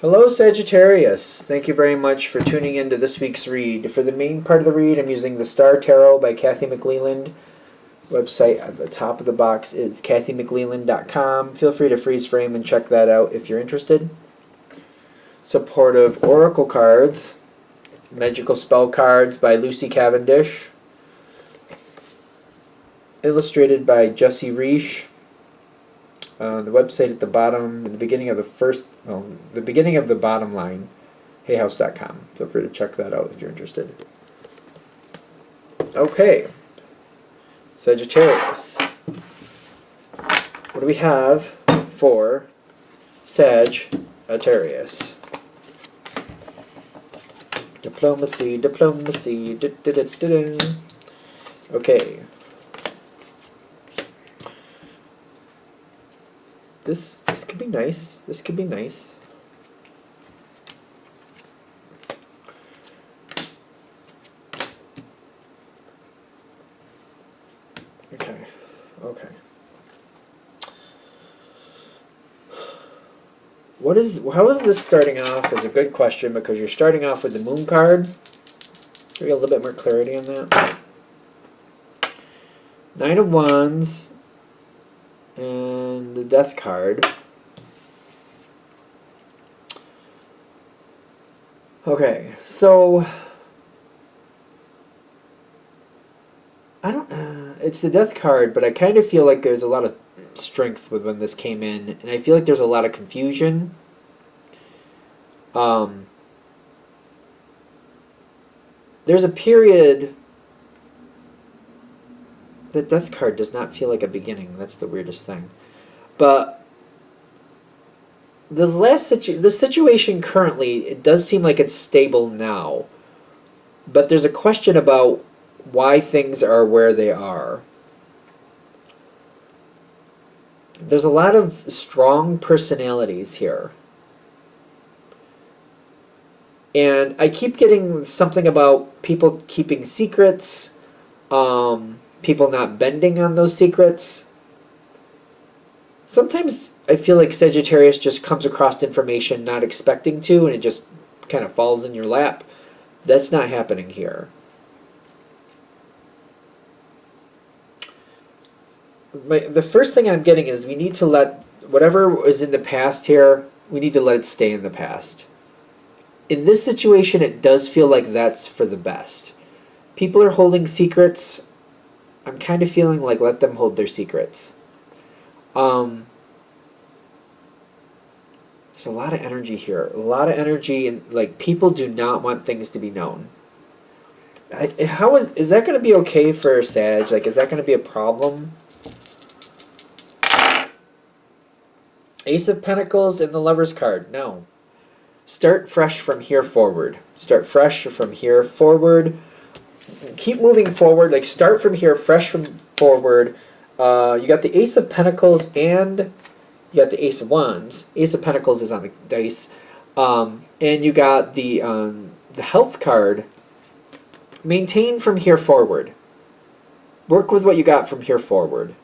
Hello, Sagittarius. Thank you very much for tuning in to this week's read. For the main part of the read, I'm using the Star Tarot by Kathy McLeland. Website at the top of the box is kathymcleland.com. Feel free to freeze frame and check that out if you're interested. Supportive Oracle cards, Magical Spell cards by Lucy Cavendish. Illustrated by Jesse Reish. The website at the bottom, the beginning of the beginning of the bottom line, hayhouse.com. Feel free to check that out if you're interested. Okay, Sagittarius. What do we have for Sagittarius? Diplomacy, diplomacy, Okay. This could be nice. This could be nice. Okay. How is this starting off is a good question, because you're starting off with the Moon card. Get a little bit more clarity on that. Nine of Wands and the Death card. Okay, so I don't. It's the Death card, but I kind of feel like there's a lot of strength with when this came in, and I feel like there's a lot of confusion. There's a period. The Death card does not feel like a beginning. That's the weirdest thing. But the situation currently, it does seem like it's stable now. But there's a question about why things are where they are. There's a lot of strong personalities here. And I keep getting something about people keeping secrets, people not bending on those secrets. Sometimes I feel like Sagittarius just comes across information not expecting to, and it just kind of falls in your lap. That's not happening here. The first thing I'm getting is we need to let whatever was in the past here, we need to let it stay in the past. In this situation, it does feel like that's for the best. People are holding secrets. I'm kind of feeling like let them hold their secrets. There's a lot of energy here. A lot of energy, and like people do not want things to be known. How is that going to be okay for Sag? Like, is that going to be a problem? Ace of Pentacles and the Lover's card. No. Start fresh from here forward. Start fresh from here forward. Keep moving forward. Like, start from here, fresh from forward. You got the Ace of Pentacles and you got the Ace of Wands. Ace of Pentacles is on the dice. And you got the Health card. Maintain from here forward. Work with what you got from here forward.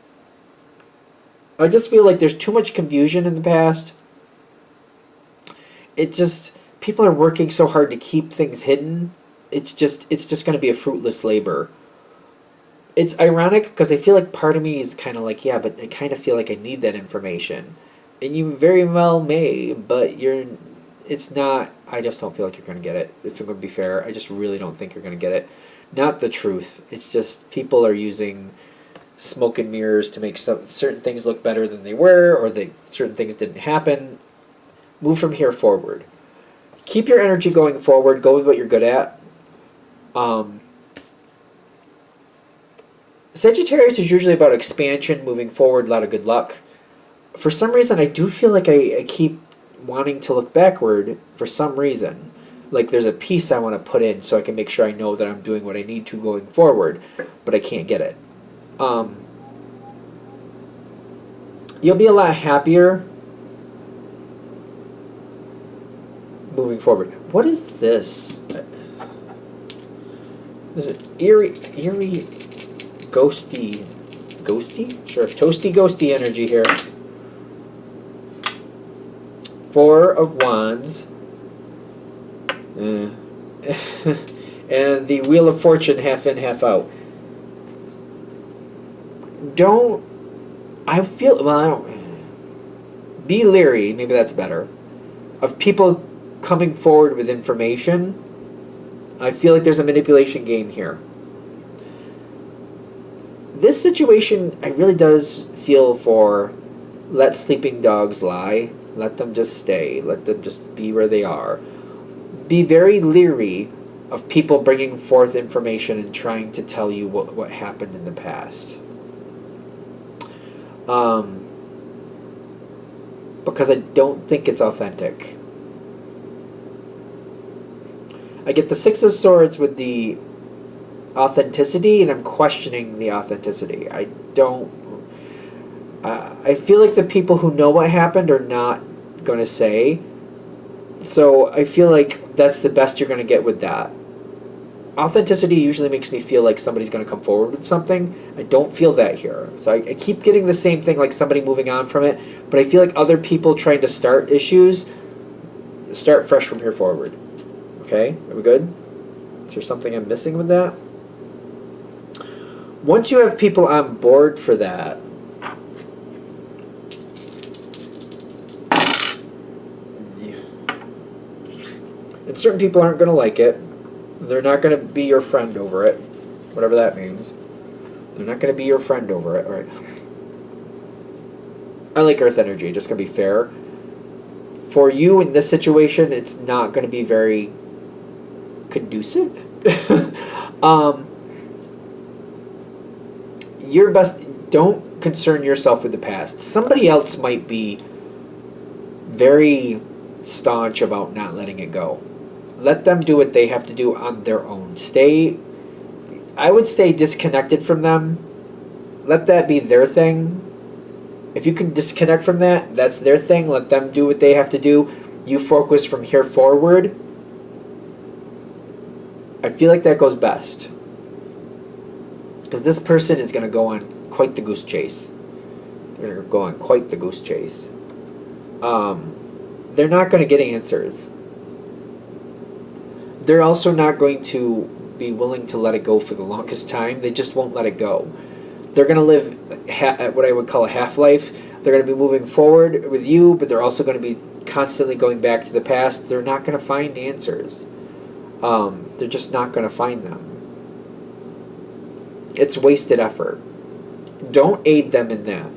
I just feel like there's too much confusion in the past. It just, people are working so hard to keep things hidden. It's just going to be a fruitless labor. It's ironic because I feel like part of me is kind of like, yeah, but I kind of feel like I need that information. And you very well may, but it's not, I just don't feel like you're going to get it. If I'm going to be fair, I just really don't think you're going to get it. Not the truth. It's just people are using smoke and mirrors to make certain things look better than they were, or certain things didn't happen. Move from here forward. Keep your energy going forward. Go with what you're good at. Sagittarius is usually about expansion, moving forward, a lot of good luck. For some reason, I do feel like I keep wanting to look backward for some reason. Like there's a piece I want to put in so I can make sure I know that I'm doing what I need to going forward, but I can't get it. You'll be a lot happier moving forward. What is this? Is it eerie, ghosty? Sure, toasty, ghosty energy here. Four of Wands. And the Wheel of Fortune, half in, half out. I don't, be leery, maybe that's better, of people coming forward with information. I feel like there's a manipulation game here. This situation, I really does feel for let sleeping dogs lie. Let them just stay. Let them just be where they are. Be very leery of people bringing forth information and trying to tell you what happened in the past. Because I don't think it's authentic. I get the Six of Swords with the authenticity, and I'm questioning the authenticity. I feel like the people who know what happened are not going to say. So I feel like that's the best you're going to get with that. Authenticity usually makes me feel like somebody's going to come forward with something. I don't feel that here. So I keep getting the same thing, like somebody moving on from it. But I feel like other people trying to start issues, start fresh from here forward. Okay? Are we good? Is there something I'm missing with that? Once you have people on board for that, and certain people aren't going to like it. They're not going to be your friend over it, whatever that means. They're not going to be your friend over it. All right. I like Earth energy, just going to be fair. For you in this situation, it's not going to be very conducive. Your best, don't concern yourself with the past. Somebody else might be very staunch about not letting it go. Let them do what they have to do on their own. I would stay disconnected from them. Let that be their thing. If you can disconnect from that, that's their thing. Let them do what they have to do. You focus from here forward. I feel like that goes best. Because this person is going to go on quite the goose chase. They're going to go on quite the goose chase. They're not going to get answers. They're also not going to be willing to let it go for the longest time. They just won't let it go. They're going to live at what I would call a half-life. They're going to be moving forward with you, but they're also going to be constantly going back to the past. They're not going to find answers. They're just not going to find them. It's wasted effort. Don't aid them in that.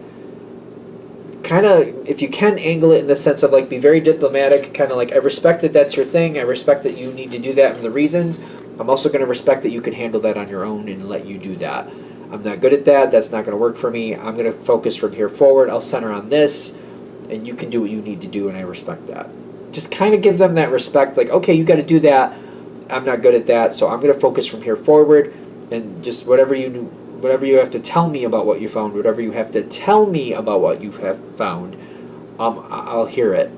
Kind of, if you can, angle it in the sense of like be very diplomatic, kind of like, I respect that that's your thing. I respect that you need to do that for the reasons. I'm also going to respect that you can handle that on your own and let you do that. I'm not good at that. That's not going to work for me. I'm going to focus from here forward. I'll center on this, and you can do what you need to do, and I respect that. Just kind of give them that respect, like, okay, you got to do that. I'm not good at that, so I'm going to focus from here forward, and just whatever you have to tell me about what you found, whatever you have to tell me about what you have found, I'll hear it.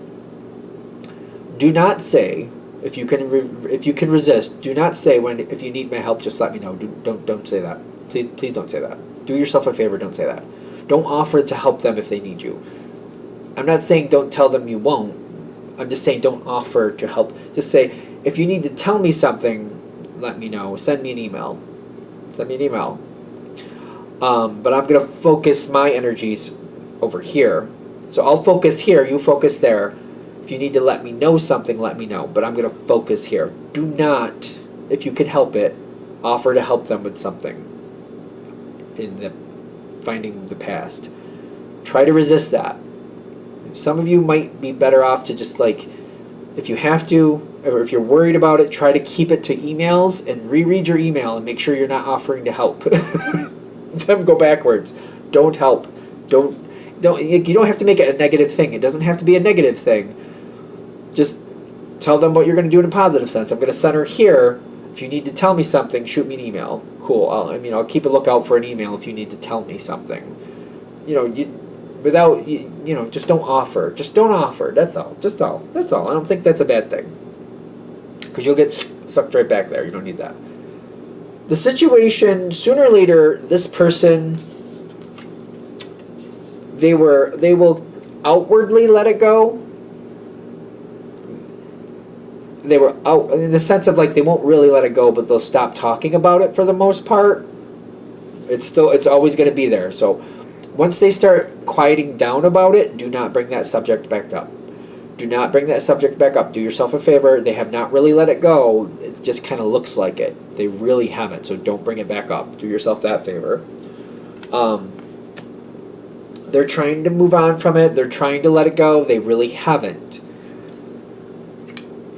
Do not say, if you can resist, do not say if you need my help, just let me know. Don't say that. Please don't say that. Do yourself a favor, don't say that. Don't offer to help them if they need you. I'm not saying don't tell them you won't. I'm just saying don't offer to help. Just say, if you need to tell me something, let me know. Send me an email. But I'm going to focus my energies over here. So I'll focus here, you focus there. If you need to let me know something, let me know. But I'm going to focus here. Do not, if you can help it, offer to help them with something in finding the past. Try to resist that. Some of you might be better off to just like, if you have to, or if you're worried about it, try to keep it to emails and reread your email and make sure you're not offering to help. Them go backwards. Don't help. You don't have to make it a negative thing. It doesn't have to be a negative thing. Just tell them what you're going to do in a positive sense. I'm going to center here. If you need to tell me something, shoot me an email. Cool. I'll keep a lookout for an email if you need to tell me something. Just don't offer. Just don't offer. That's all. That's all. I don't think that's a bad thing. Because you'll get sucked right back there. You don't need that. The situation, sooner or later, this person, they will outwardly let it go, they were out in the sense of like they won't really let it go, but they'll stop talking about it for the most part. It's always going to be there. So once they start quieting down about it, do not bring that subject back up. Do not bring that subject back up. Do yourself a favor. They have not really let it go. It just kind of looks like it. They really haven't. So don't bring it back up. Do yourself that favor. They're trying to move on from it. They're trying to let it go. They really haven't.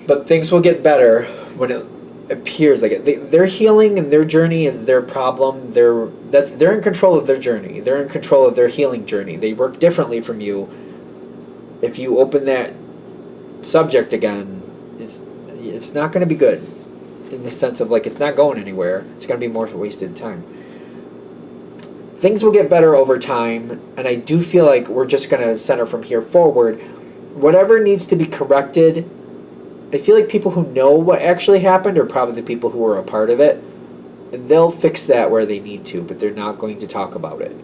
But things will get better when it appears like it. Their healing and their journey is their problem. They're in control of their journey. They're in control of their healing journey. They work differently from you. If you open that subject again, it's not going to be good in the sense of like it's not going anywhere. It's going to be more wasted time. Things will get better over time, and I do feel like we're just going to center from here forward. Whatever needs to be corrected, I feel like people who know what actually happened are probably the people who were a part of it, and they'll fix that where they need to, but they're not going to talk about it.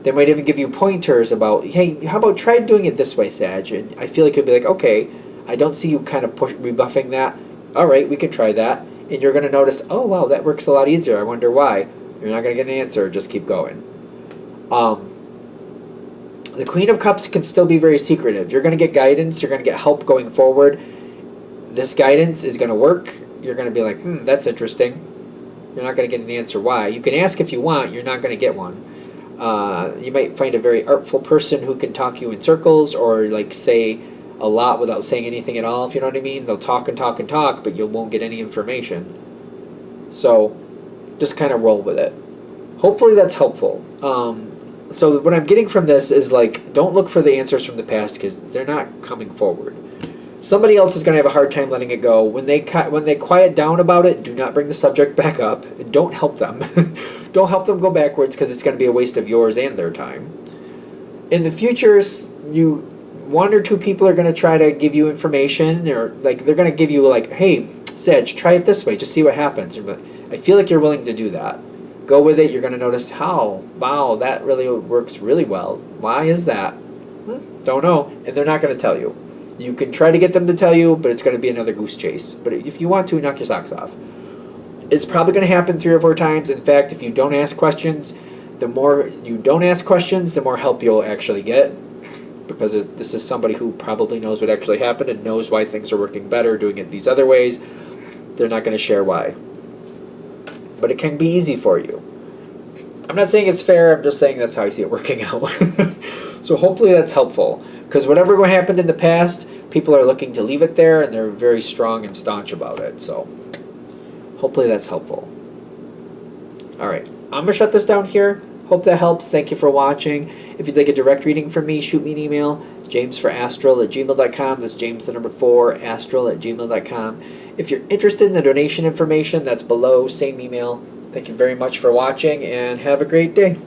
They might even give you pointers about, hey, how about try doing it this way, Sag? And I feel like it'd be like, okay, I don't see you kind of rebuffing that. All right, we can try that. And you're going to notice, oh, wow, that works a lot easier. I wonder why. You're not going to get an answer. Just keep going. The Queen of Cups can still be very secretive. You're going to get guidance. You're going to get help going forward. This guidance is going to work. You're going to be like, that's interesting. You're not going to get an answer why. You can ask if you want. You're not going to get one. You might find a very artful person who can talk you in circles or like say a lot without saying anything at all, if you know what I mean. They'll talk and talk and talk, but you won't get any information. So just kind of roll with it. Hopefully that's helpful. So what I'm getting from this is like, don't look for the answers from the past because they're not coming forward. Somebody else is going to have a hard time letting it go. When they quiet down about it, do not bring the subject back up, and don't help them. Don't help them go backwards because it's going to be a waste of yours and their time. In the futures, one or two people are going to try to give you information, or like they're going to give you like, hey, Sag, try it this way, just see what happens. I feel like you're willing to do that. Go with it. You're going to notice wow, that really works really well. Why is that? Don't know, and they're not going to tell you. You can try to get them to tell you, but it's going to be another goose chase. But if you want to, knock your socks off. It's probably going to happen 3 or 4 times. In fact, if you don't ask questions, the more you don't ask questions, the more help you'll actually get. Because this is somebody who probably knows what actually happened and knows why things are working better doing it these other ways. They're not going to share why. But it can be easy for you. I'm not saying it's fair. I'm just saying that's how I see it working out. So hopefully that's helpful. Because whatever happened in the past, people are looking to leave it there, and they're very strong and staunch about it. So hopefully that's helpful. All right. I'm going to shut this down here. Hope that helps. Thank you for watching. If you'd like a direct reading from me, shoot me an email, jamesforastral@gmail.com. That's James the number 4, astral@gmail.com. If you're interested in the donation information, that's below, same email. Thank you very much for watching, and have a great day.